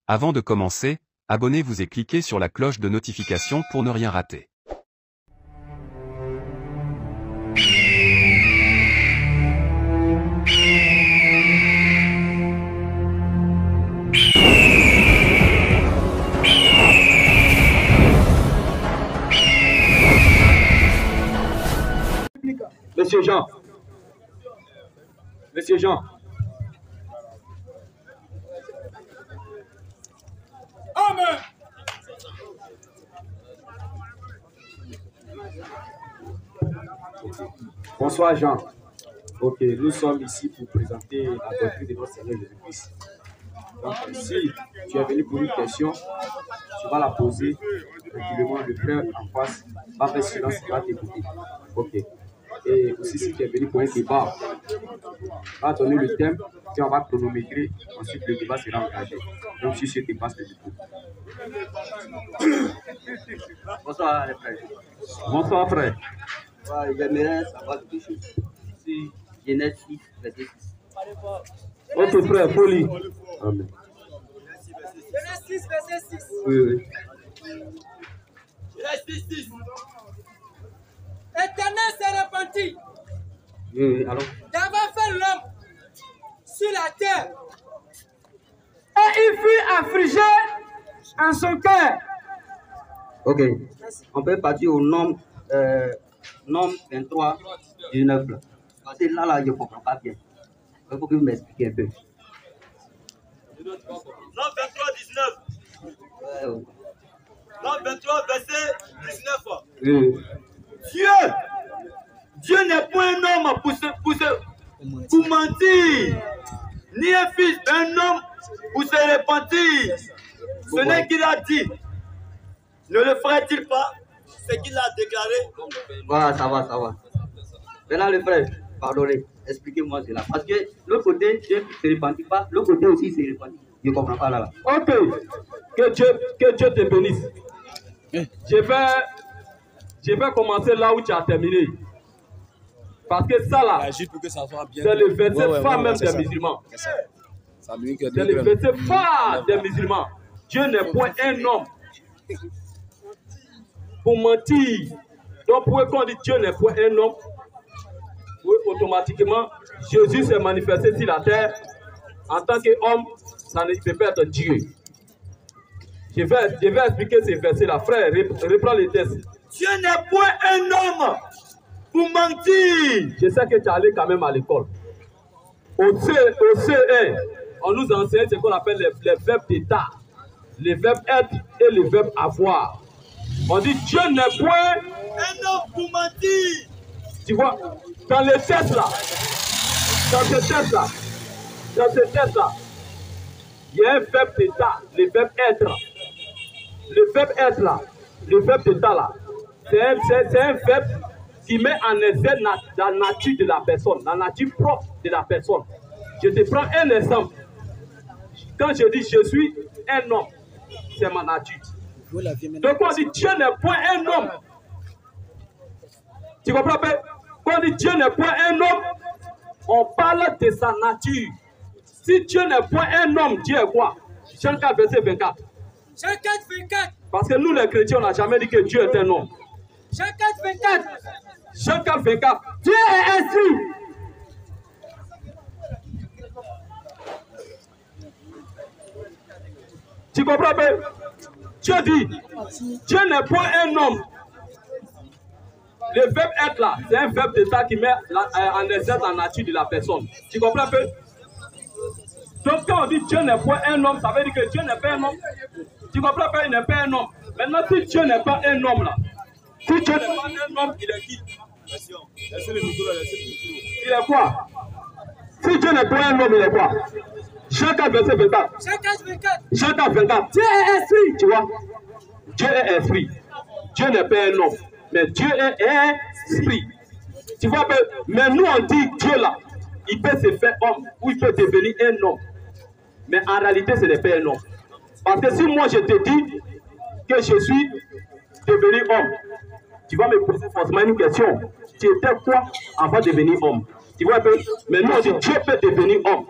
Avant de commencer, abonnez-vous et cliquez sur la cloche de notification pour ne rien rater. Monsieur Jean. Monsieur Jean. Amen. Bonsoir Jean. Ok, nous sommes ici pour présenter la doctrine de notre Seigneur Jésus-Christ. Donc si tu es venu pour une question, tu vas la poser tranquillement, le frère en face va faire silence, il va t'écouter. Ok. Et aussi si tu es venu pour un débat, on va donner le thème, puis on va chronométrer, ensuite le débat sera engagé. Donc si tu dépasses le dépôt. Bonsoir les frères. Bonsoir frère. J'aimerais savoir deux choses. Si Genèse 6, verset 6. Ok frère, faut lire. Amen. Genèse 6, verset 6. Oui. Genèse 6. L'Éternel s'est repenti Oui, alors. d'avoir fait l'homme sur la terre. Et il fut affligé en son cœur. Ok. On peut partir au nom 23, 19. Parce que là, je ne comprends pas bien. Il faut que vous m'expliquiez un peu. Nom 23, 19. Ouais. Nom 23, verset 19. Oui. Dieu n'est point un homme pour mentir, ni un fils d'un homme pour se repentir. Ce n'est qu'il a dit. Ne le ferait-il pas ce qu'il a déclaré? Voilà, ça va. Maintenant, le frère, pardonnez, expliquez-moi cela. Parce que l'autre côté, Dieu ne se repentit pas, l'autre côté aussi se repentit. Je ne comprends pas là. Ok. Que Dieu te bénisse. Je vais commencer là où tu as terminé. Parce que ça là, c'est le verset phare même des musulmans. C'est le verset phare des musulmans. Dieu n'est point un homme pour mentir. Donc pour qu'on dit Dieu n'est point un homme, oui, automatiquement, Jésus s'est manifesté sur la terre en tant qu'homme, ça ne peut pas être Dieu. Je vais expliquer ces versets-là. Frère, reprends les textes. Dieu n'est point un homme pour mentir. Je sais que tu es allé quand même à l'école. Au CE1, on nous enseigne ce qu'on appelle les verbes d'état, les verbes être et les verbes avoir. On dit Dieu n'est point Un homme pour mentir. Tu vois, dans les textes là, il y a un verbe d'état, le verbe être. Le verbe être là, le verbe d'état là, c'est un verbe qui met en exergue la nature de la personne, la nature propre de la personne. Je te prends un exemple. Quand je dis je suis un homme, c'est ma nature. Donc on dit Dieu n'est point un homme. Tu comprends pas? Quand on dit Dieu n'est point un homme, on parle de sa nature. Si Dieu n'est point un homme, Dieu est quoi? Jean 4, verset 24. Jean 4, 24. Parce que nous les chrétiens, on n'a jamais dit que Dieu est un homme. Jean 4, 24. Jean 4, 24. Dieu est esprit. Tu comprends pas? Dieu dit, Dieu n'est point un homme. Le verbe être là, c'est un verbe d'état qui met en exergue la nature de la personne. Tu comprends pas? Donc quand on dit Dieu n'est point un homme, ça veut dire que Dieu n'est pas un homme. Tu comprends pas? Il n'est pas un homme. Maintenant, si Dieu n'est pas un homme là, si Dieu n'est pas un homme, il est qui? Il est quoi? Si Dieu n'est pas un homme, il est quoi? Jean 4, verset 24. Jean 4, 24. Jean 4, 24. Dieu est esprit. Tu vois? Dieu est esprit. Dieu n'est pas un homme, mais Dieu est esprit. Tu vois? Mais nous on dit Dieu là, il peut se faire homme ou il peut devenir un homme. Mais en réalité, ce n'est pas un homme. Parce que si moi je te dis que je suis devenu homme, tu vas me poser forcément une question. Tu étais quoi avant de devenir homme? Tu vois? Mais nous on dit Dieu peut devenir homme.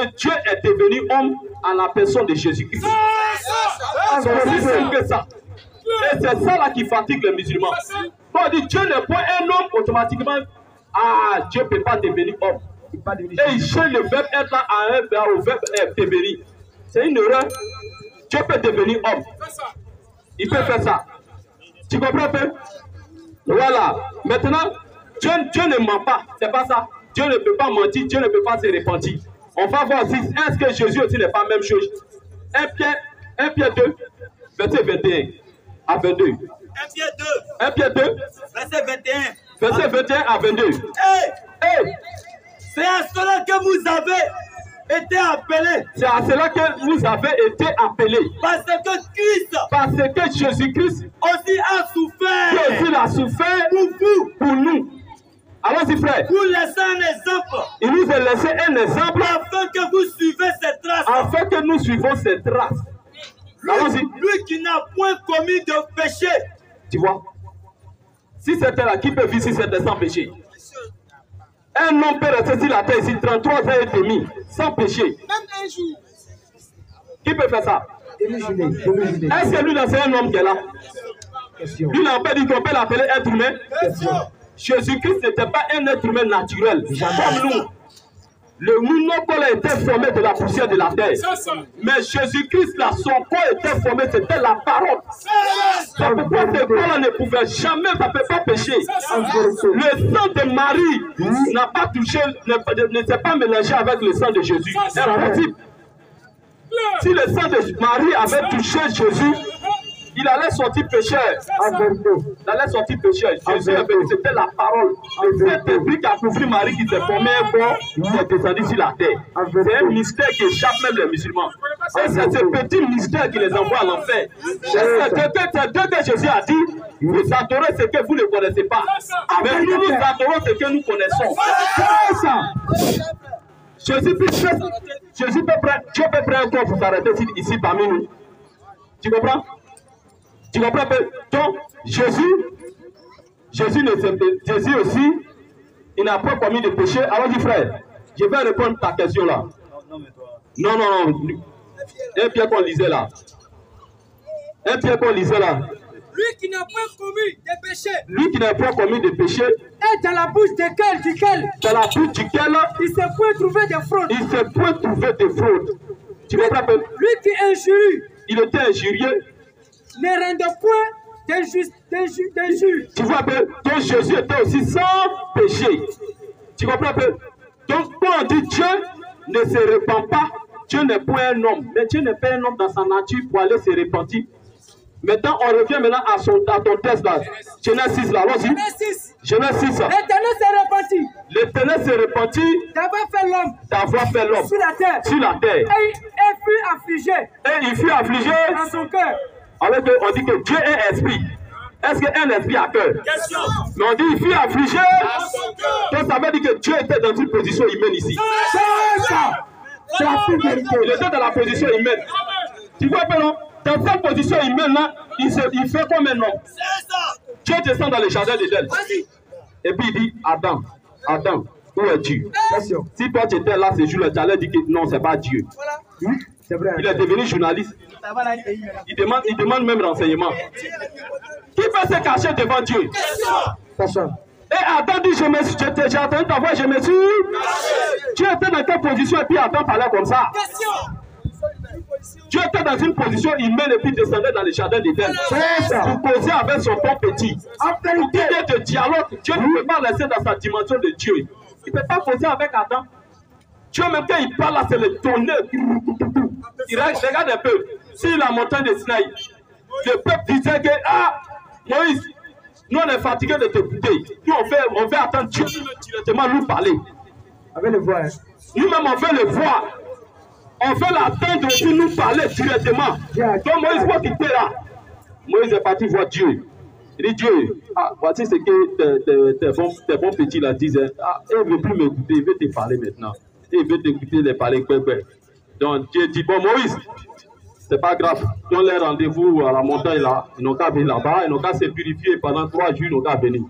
Et Dieu est devenu homme en la personne de Jésus-Christ. C'est aussi simple que ça. Et c'est ça là qui fatigue les musulmans. Quand on dit Dieu n'est pas un homme, automatiquement, ah, Dieu ne peut pas devenir homme. Et il change le verbe être là à un verbe au verbe devenir. C'est une erreur. Dieu peut devenir homme. Il peut faire ça. Tu comprends un peu? Voilà. Maintenant, Dieu ne ment pas. C'est pas ça. Dieu ne peut pas mentir. Dieu ne peut pas se repentir. On va voir si est-ce que Jésus aussi n'est pas la même chose. 1 Pierre 2, verset 21 à 22. 1 Pierre 2, verset 21. Verset 21 à 22. Hey! C'est à cela que vous avez été appelés. C'est à cela que vous avez été appelés. Parce que Christ. Parce que Jésus-Christ aussi a souffert. Lui aussi a souffert pour vous. Pour nous. Allons-y, frère. Pour laisser un exemple. Il nous a laissé un exemple. Afin que vous suivez cette trace. Afin que nous suivons cette trace. Allons-y. Lui qui n'a point commis de péché. Tu vois? Si c'était là, qui peut vivre si c'était sans péché? Un homme peut rester sur la terre ici 33 ans et demi, sans péché. Même un jour. Qui peut faire ça? Est-ce que lui, c'est un homme qui est là? Lui, n'a pas dit qu'on peut l'appeler être humain. Jésus-Christ n'était pas un être humain naturel, comme nous. Nos corps a été formé de la poussière de la terre. Mais Jésus-Christ, là, son corps était formé, c'était la parole. C'est pourquoi ce corps-là ne pouvait jamais, ça ne peut pas pécher. Le sang de Marie n'a pas touché, ne s'est pas mélangé avec le sang de Jésus. C'est impossible. Si le sang de Marie avait touché Jésus, il allait sortir pécheur. Il allait sortir pécheur. Jésus, c'était la parole. Cet esprit qui a couvert Marie qui s'est formé un corps, qui est descendu sur la terre. C'est un mystère qui échappe même les musulmans. Et c'est ce petit mystère qui les envoie à l'enfer. C'est que Jésus a dit, vous adorez ce que vous ne connaissez pas. Mais nous, nous adorons ce que nous connaissons. C'est ça. Jésus peut prendre un corps pour s'arrêter ici parmi nous. Tu comprends? Tu comprends? Donc, Jésus aussi, il n'a pas commis de péché. Alors, dis frère, je vais répondre à ta question là. Non. Un Pierre qu'on lisait là. Lui qui n'a pas commis de péché. Lui qui n'a pas commis de péché. Et dans la bouche duquel. Dans la bouche duquel. Il s'est point trouvé de fraude. Tu comprends? Lui qui injurie. Il était injurieux. Ne rendait point d'injure. Tu vois un peu, donc Jésus était aussi sans péché. Tu comprends un peu? Donc quand on dit Dieu ne se répand pas, Dieu n'est pas un homme. Mais Dieu n'est pas un homme dans sa nature pour aller se repentir. Maintenant, on revient maintenant à ton texte là. Genèse 6 là, allons-y. Genèse 6. L'Éternel s'est repenti. L'Éternel s'est repenti d'avoir fait l'homme. Sur la terre. Et il fut affligé. Dans son cœur. Alors on dit que Dieu est esprit. Est-ce qu'un esprit a cœur? Mais on dit il fut affligé. Donc ça veut dire que Dieu était dans une position humaine ici. C'est ça. Il était dans la position humaine. Tu vois pas non? Dans cette position humaine là, il fait comme un homme. Dieu descend dans le jardin d'Éden. Et puis il dit Adam, où es Dieu? Si toi tu étais là ce jour-là, tu allais dire que non, c'est pas Dieu. C'est vrai. Il est devenu journaliste. Il demande même renseignement. Qui peut se cacher devant Dieu? Personne. Et Adam dit, j'ai entendu ta voix, je me suis. Dieu était dans quelle position et puis Adam parlait comme ça? Dieu était dans une position humaine et puis descendait dans le jardin d'Éden. Pour poser avec son ton petit. Pour qu'il y ait de dialogue, Dieu ne peut pas laisser dans sa dimension de Dieu. Il ne peut pas poser avec Adam. Dieu, même quand il parle là, c'est le tonnerre. Il regarde un peu. Sur la montagne de Sinaï, le peuple disait que, Moïse, nous on est fatigués de t'écouter. Nous on veut attendre Dieu directement nous parler. Avec le voix. Nous-mêmes on veut le voir. On veut l'attendre et puis nous parler directement. Donc Moïse va quitter là. Moïse est parti voir Dieu. Il dit Dieu, voici ce que tes bons petits là disaient. Il ne veut plus m'écouter, il veut te parler maintenant. Il veut t'écouter les parler. Donc Dieu dit, bon Moïse, c'est pas grave. Donne les rendez-vous à la montagne là. Ils n'ont qu'à venir là-bas. Ils n'ont qu'à se purifier pendant 3 jours. Ils n'ont qu'à venir.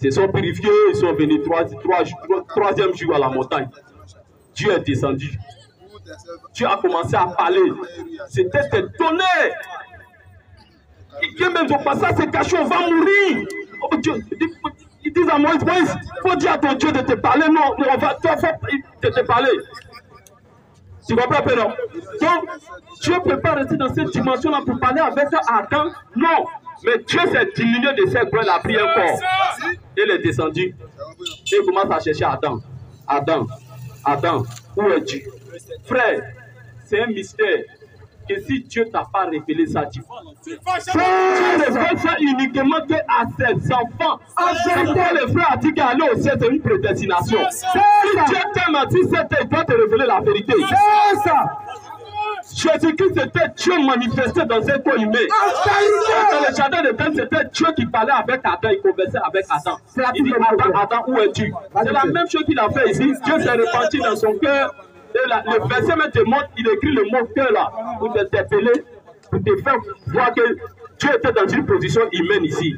Ils se sont purifiés. Ils sont venus 3e jour à la montagne. Dieu est descendu. tu as commencé à parler. C'était tes données. Dieu même son passage s'est caché, on va mourir. Oh Dieu, ils disent à Moïse, il faut dire à ton Dieu de te parler. Non, on va te parler. Tu comprends, Père? Donc, Dieu ne peut pas rester dans cette dimension-là pour parler avec Adam. Non. Mais Dieu s'est diminué de ses bras, il a pris un corps. Il est descendu. Et il commence à chercher Adam. Adam, où es-tu? Frère, c'est un mystère. Que si Dieu t'a pas révélé ça, tu ne révèles ça uniquement à ses enfants. C'est pourquoi le frère a dit qu'aller au ciel, c'est une prédestination. Si Dieu t'aime, il doit te révéler la vérité. C'est ça. Jésus-Christ, c'était Dieu manifesté dans un corps humain. Dans le jardin d'Éden, c'était Dieu qui parlait avec Adam, il conversait avec Adam. Il dit, Adam, où es-tu? C'est la même chose qu'il a fait ici. Dieu s'est répandu dans son cœur. Et le verset même te montre, il écrit le mot cœur là, pour t'interpeller, pour te faire voir que Dieu était dans une position humaine ici.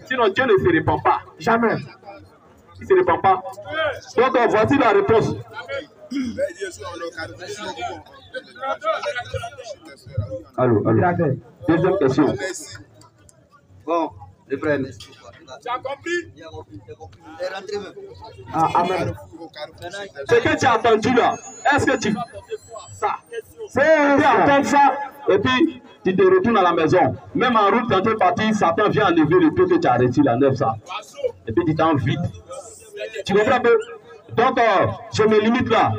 Sinon Dieu ne se répand pas. Jamais. Il ne se répand pas. Donc voici la réponse. Allô. Deuxième question. Bon, les frères, merci. Tu as compris? Amen. Ce que tu as entendu là, est-ce que tu ça? Tu entends ça et puis tu te retournes à la maison. Même en route, quand tu es parti, Satan vient enlever le peu que tu as reçu la neuf ça. Et puis tu t'en vite. Tu comprends un peu? Donc, je me limite là.